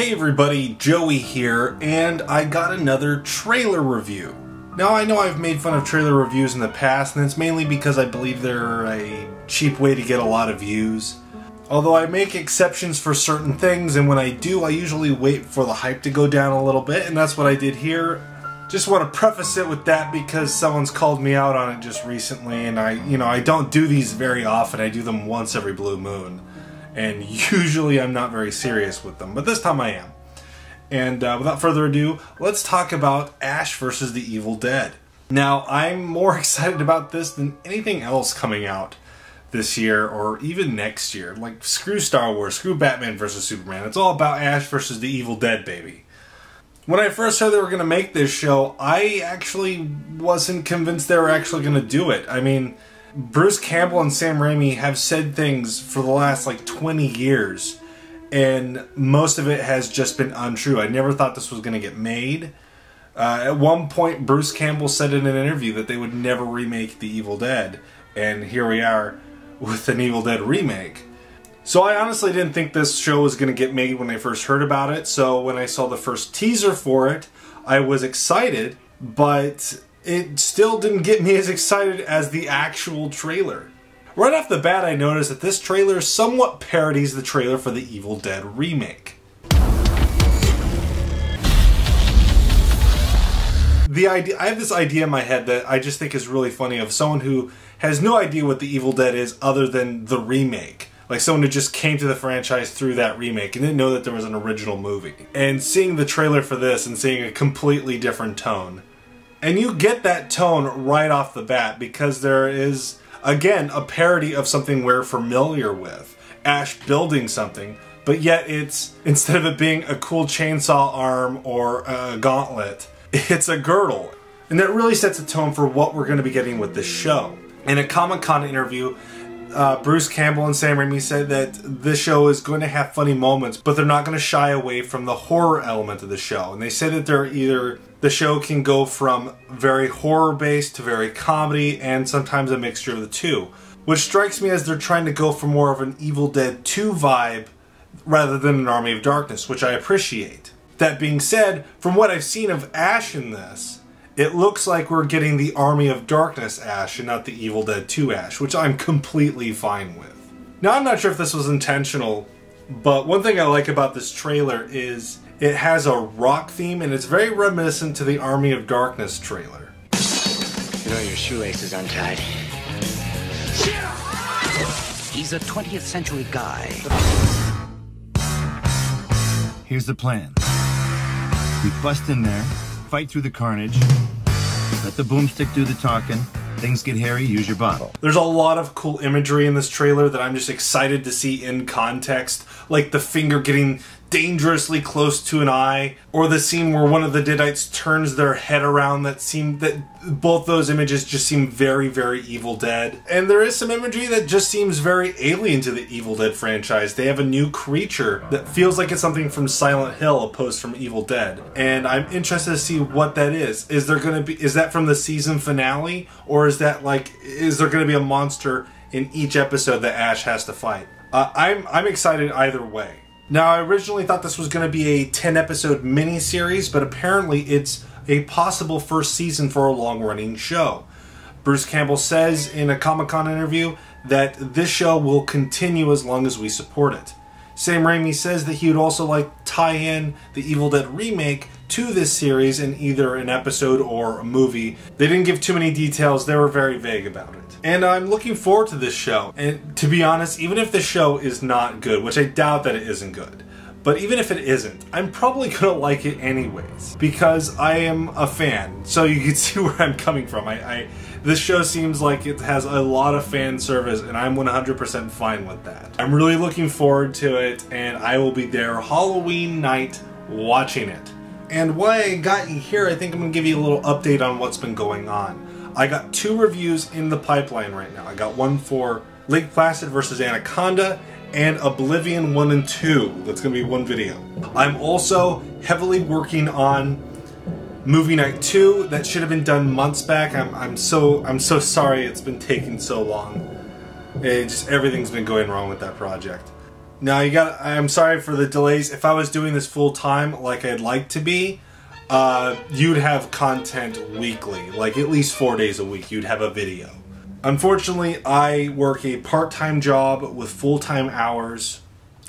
Hey everybody, Joey here, and I got another trailer review. Now I know I've made fun of trailer reviews in the past, and it's mainly because I believe they're a cheap way to get a lot of views. Although I make exceptions for certain things, and when I do, I usually wait for the hype to go down a little bit, and that's what I did here. Just want to preface it with that because someone's called me out on it just recently, and I don't do these very often. I do them once every blue moon. And usually I'm not very serious with them, but this time I am. And without further ado, let's talk about Ash vs. the Evil Dead. Now, I'm more excited about this than anything else coming out this year or even next year. Like, screw Star Wars, screw Batman vs. Superman. It's all about Ash vs. the Evil Dead, baby. When I first heard they were going to make this show, I actually wasn't convinced they were actually going to do it. I mean, Bruce Campbell and Sam Raimi have said things for the last like 20 years, and most of it has just been untrue. I never thought this was going to get made. At one point, Bruce Campbell said in an interview that they would never remake The Evil Dead, and here we are with an Evil Dead remake. So I honestly didn't think this show was going to get made when I first heard about it, so when I saw the first teaser for it, I was excited, but it still didn't get me as excited as the actual trailer. Right off the bat, I noticed that this trailer somewhat parodies the trailer for the Evil Dead remake. I have this idea in my head that I just think is really funny of someone who has no idea what the Evil Dead is other than the remake. Like someone who just came to the franchise through that remake and didn't know that there was an original movie. And seeing the trailer for this and seeing a completely different tone. And you get that tone right off the bat because there is, again, a parody of something we're familiar with. Ash building something, but yet it's, instead of it being a cool chainsaw arm or a gauntlet, it's a girdle. And that really sets a tone for what we're going to be getting with this show. In a Comic-Con interview, Bruce Campbell and Sam Raimi said that this show is going to have funny moments, but they're not going to shy away from the horror element of the show. And they say that the show can go from very horror-based to very comedy, and sometimes a mixture of the two. Which strikes me as they're trying to go for more of an Evil Dead 2 vibe rather than an Army of Darkness, which I appreciate. That being said, from what I've seen of Ash in this, it looks like we're getting the Army of Darkness Ash and not the Evil Dead 2 Ash, which I'm completely fine with. Now, I'm not sure if this was intentional, but one thing I like about this trailer is it has a rock theme, and it's very reminiscent to the Army of Darkness trailer. You know your shoelace is untied. He's a 20th century guy. Here's the plan. We bust in there, fight through the carnage, let the boomstick do the talking. Things get hairy, use your bottle. There's a lot of cool imagery in this trailer that I'm just excited to see in context, like the finger getting dangerously close to an eye, or the scene where one of the Deadites turns their head around. Both those images just seem very, very Evil Dead. And there is some imagery that just seems very alien to the Evil Dead franchise. They have a new creature that feels like it's something from Silent Hill opposed from Evil Dead. And I'm interested to see what that is. Is that from the season finale? Or is there gonna be a monster in each episode that Ash has to fight? I'm excited either way. Now, I originally thought this was going to be a 10-episode miniseries, but apparently it's a possible first season for a long-running show. Bruce Campbell says in a Comic-Con interview that this show will continue as long as we support it. Sam Raimi says that he would also like to tie in the Evil Dead remake to this series in either an episode or a movie. They didn't give too many details, they were very vague about it. And I'm looking forward to this show. And to be honest, even if the show is not good, which I doubt that it isn't good, but even if it isn't, I'm probably gonna like it anyways, because I am a fan. So you can see where I'm coming from. This show seems like it has a lot of fan service, and I'm 100% fine with that. I'm really looking forward to it, and I will be there Halloween night watching it. And while I got you here, I think I'm gonna give you a little update on what's been going on. I got 2 reviews in the pipeline right now. I got one for Lake Placid vs. Anaconda and Oblivion 1 and 2. That's going to be one video. I'm also heavily working on Movie Night 2. That should have been done months back. I'm so sorry it's been taking so long. Everything's been going wrong with that project. Now I'm sorry for the delays. If I was doing this full time like I'd like to be, you'd have content weekly, like at least 4 days a week, you'd have a video. Unfortunately, I work a part-time job with full-time hours.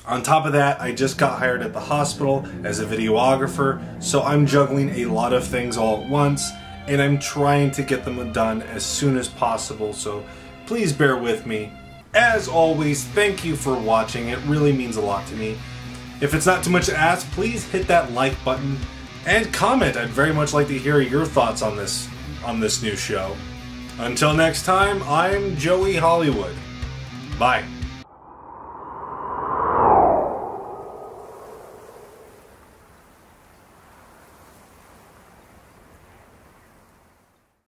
On top of that, I just got hired at the hospital as a videographer, so I'm juggling a lot of things all at once, and I'm trying to get them done as soon as possible, so please bear with me. As always, thank you for watching. It really means a lot to me. If it's not too much to ask, please hit that like button and comment. I'd very much like to hear your thoughts on this new show. Until next time, I'm Joey Hollywood. Bye.